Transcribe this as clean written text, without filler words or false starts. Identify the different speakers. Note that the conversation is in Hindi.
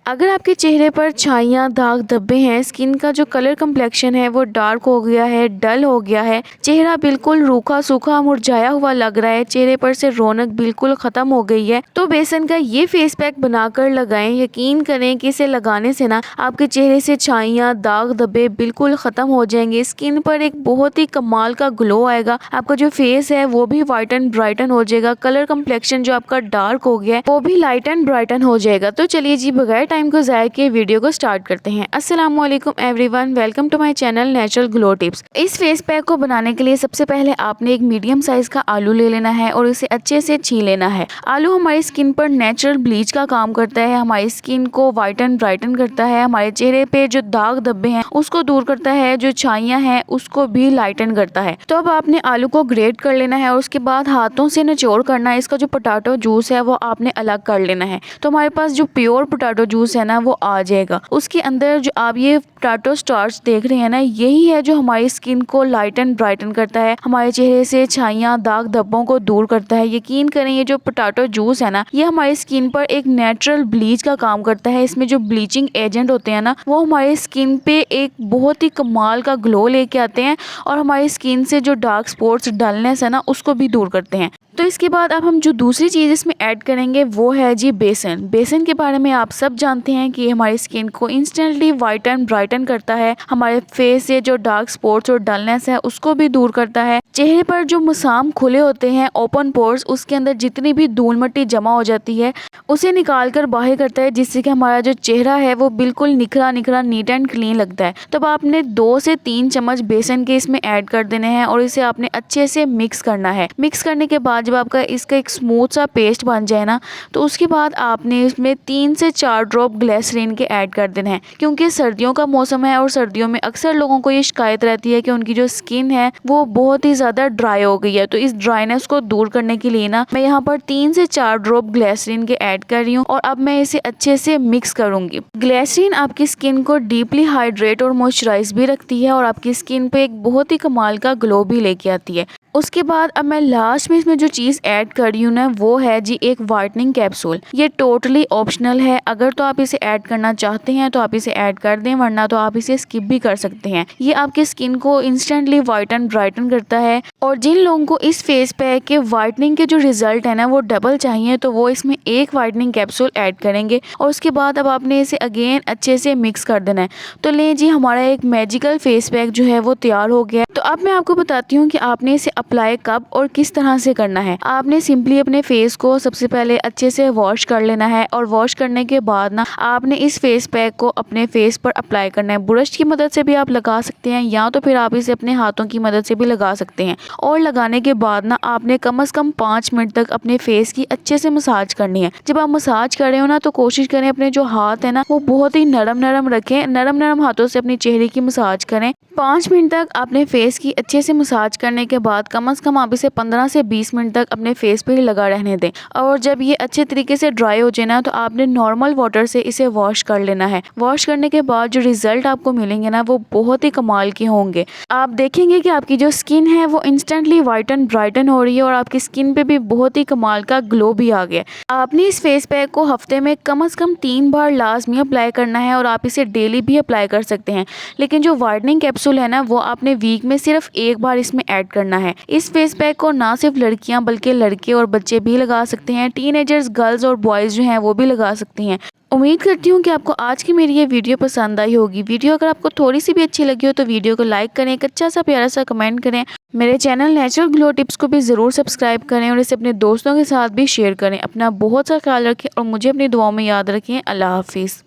Speaker 1: अगर आपके चेहरे पर छाइयाँ, दाग, धब्बे हैं, स्किन का जो कलर कम्प्लेक्शन है वो डार्क हो गया है, डल हो गया है, चेहरा बिल्कुल रूखा सूखा मुरझाया हुआ लग रहा है, चेहरे पर से रौनक बिल्कुल खत्म हो गई है, तो बेसन का ये फेस पैक बनाकर लगाएं। यकीन करें कि इसे लगाने से ना आपके चेहरे से छाइयाँ, दाग, धब्बे बिल्कुल खत्म हो जाएंगे। स्किन पर एक बहुत ही कमाल का ग्लो आएगा, आपका जो फेस है वो भी वाइट एंड ब्राइटन हो जाएगा, कलर कम्प्लेक्शन जो आपका डार्क हो गया है वो भी लाइट एंड ब्राइटन हो जाएगा। तो चलिए जी बगैर टाइम को ज़ाया किए वीडियो को स्टार्ट करते हैं। अस्सलाम वालेकुम everyone, welcome to my channel natural glow tips. इस फेस पैक को बनाने के लिए सबसे पहले आपने एक मीडियम साइज का आलू ले लेना है और इसे अच्छे से छील लेना है। आलू हमारी स्किन पर नेचुरल ब्लीच का काम करता है, हमारी स्किन को वाइट एंड ब्राइटन करता है, हमारे चेहरे पे जो दाग धब्बे हैं उसको दूर करता है, जो छाइयाँ हैं उसको भी लाइटन करता है। तो अब आपने आलू को ग्रेट कर लेना है और उसके बाद हाथों से निचोड़ करना है। इसका जो पोटैटो जूस है वो आपने अलग कर लेना है। तो हमारे पास जो प्योर पोटैटो जूस है ना वो आ जाएगा। उसके अंदर जो आप ये पोटैटो स्टार्च देख रहे हैं ना, यही है जो हमारी स्किन को लाइट एंड ब्राइटन करता है, हमारे चेहरे से छाइयाँ, दाग धब्बों को दूर करता है। यकीन करें ये जो पोटैटो जूस है ना ये हमारी स्किन पर एक नेचुरल ब्लीच का काम करता है। इसमें जो ब्लीचिंग एजेंट होते हैं ना वो हमारी स्किन पे एक बहुत ही कमाल का ग्लो लेके आते हैं और हमारी स्किन से जो डार्क स्पॉट्स, डलनेस है ना उसको भी दूर करते हैं। तो इसके बाद अब हम जो दूसरी चीज़ इसमें ऐड करेंगे वो है जी बेसन। बेसन के बारे में आप सब जानते हैं कि हमारी स्किन को इंस्टेंटली वाइट एंड ब्राइटन करता है, हमारे फेस से जो डार्क स्पॉट्स और डलनेस है उसको भी दूर करता है। चेहरे पर जो मुसाम खुले होते हैं, ओपन पोर्स, उसके अंदर जितनी भी धूल मिट्टी जमा हो जाती है उसे निकाल कर बाहर करता है, जिससे कि हमारा जो चेहरा है वो बिल्कुल निखरा निखरा, नीट एंड क्लीन लगता है। तब आपने 2 से 3 चम्मच बेसन के इसमें ऐड कर देने हैं और इसे आपने अच्छे से मिक्स करना है। मिक्स करने के बाद जब आपका इसका एक स्मूथ सा पेस्ट बन जाए ना तो उसके बाद आपने इसमें 3 से 4 ड्रॉप ग्लिसरीन के ऐड कर देने हैं, क्योंकि सर्दियों का मौसम है और सर्दियों में अक्सर लोगों को ये शिकायत रहती है कि उनकी जो स्किन है वो बहुत ही ज़्यादा ड्राई हो गई है। तो इस ड्राइनेस को दूर करने के लिए ना मैं यहाँ पर 3 से 4 ड्रॉप ग्लिसरीन के ऐड कर रही हूँ और अब मैं इसे अच्छे से मिक्स करूंगी। ग्लिसरीन आपकी स्किन को डीपली हाइड्रेट और मॉइस्चराइज भी रखती है और आपकी स्किन पे एक बहुत ही कमाल का ग्लो भी लेके आती है। उसके बाद अब मैं लास्ट में इसमें जो चीज़ ऐड कर रही हूँ ना वो है जी एक वाइटनिंग कैप्सूल। ये टोटली ऑप्शनल है, अगर तो आप इसे ऐड करना चाहते हैं तो आप इसे ऐड कर दें, वरना तो आप इसे स्किप भी कर सकते हैं। ये आपकी स्किन को इंस्टेंटली वाइट एंड ब्राइटन करता है और जिन लोगों को इस फेस पैक के वाइटनिंग के जो रिजल्ट है ना वो डबल चाहिए तो वो इसमें एक वाइटनिंग कैप्सूल ऐड करेंगे और उसके बाद अब आपने इसे अगेन अच्छे से मिक्स कर देना है। तो ले जी हमारा एक मैजिकल फेस पैक जो है वो तैयार हो गया। तो अब मैं आपको बताती हूँ कि आपने इसे अप्लाई कब और किस तरह से करना है। आपने सिंपली अपने फेस को सबसे पहले अच्छे से वॉश कर लेना है और वॉश करने के बाद ना आपने इस फेस पैक को अपने फेस पर अप्लाई करना है। ब्रश की मदद से भी आप लगा सकते हैं या तो फिर आप इसे अपने हाथों की मदद से भी लगा सकते हैं। और लगाने के बाद ना आपने कम से कम 5 मिनट तक अपने फेस की अच्छे से मसाज करनी है। जब आप मसाज कर रहे हो ना तो कोशिश करें अपने जो हाथ है ना वो बहुत ही नरम नरम रखें, नरम नरम हाथों से अपने चेहरे की मसाज करें। 5 मिनट तक आपने फेस की अच्छे से मसाज करने के बाद कम से कम आप इसे 15 से 20 मिनट तक अपने फेस पे ही लगा रहने दें और जब ये अच्छे तरीके से ड्राई हो जाए ना तो आपने नॉर्मल वाटर से इसे वॉश कर लेना है। वॉश करने के बाद जो रिजल्ट आपको मिलेंगे ना वो बहुत ही कमाल के होंगे। आप देखेंगे कि आपकी जो स्किन है वो इंस्टेंटली वाइट एंड ब्राइटन हो रही है और आपकी स्किन पे भी बहुत ही कमाल का ग्लो भी आ गया। आपने इस फेस पैक को हफ्ते में कम से कम 3 बार लाजमी अप्लाई करना है और आप इसे डेली भी अप्लाई कर सकते हैं। लेकिन जो वाइटनिंग कैप्सूल है ना वो आपने वीक में सिर्फ 1 बार इसमें ऐड करना है। इस फेस पैक को ना सिर्फ लड़कियां बल्कि लड़के और बच्चे भी लगा सकते हैं, टीनेजर्स, गर्ल्स और बॉयज़ जो हैं वो भी लगा सकती हैं। उम्मीद करती हूँ कि आपको आज की मेरी ये वीडियो पसंद आई होगी। वीडियो अगर आपको थोड़ी सी भी अच्छी लगी हो तो वीडियो को लाइक करें, एक अच्छा सा प्यारा सा कमेंट करें। मेरे चैनल नेचुरल ग्लो टिप्स को भी ज़रूर सब्सक्राइब करें और इसे अपने दोस्तों के साथ भी शेयर करें। अपना बहुत सा ख्याल रखें और मुझे अपनी दुआओं में याद रखें। अल्लाह हाफिज़।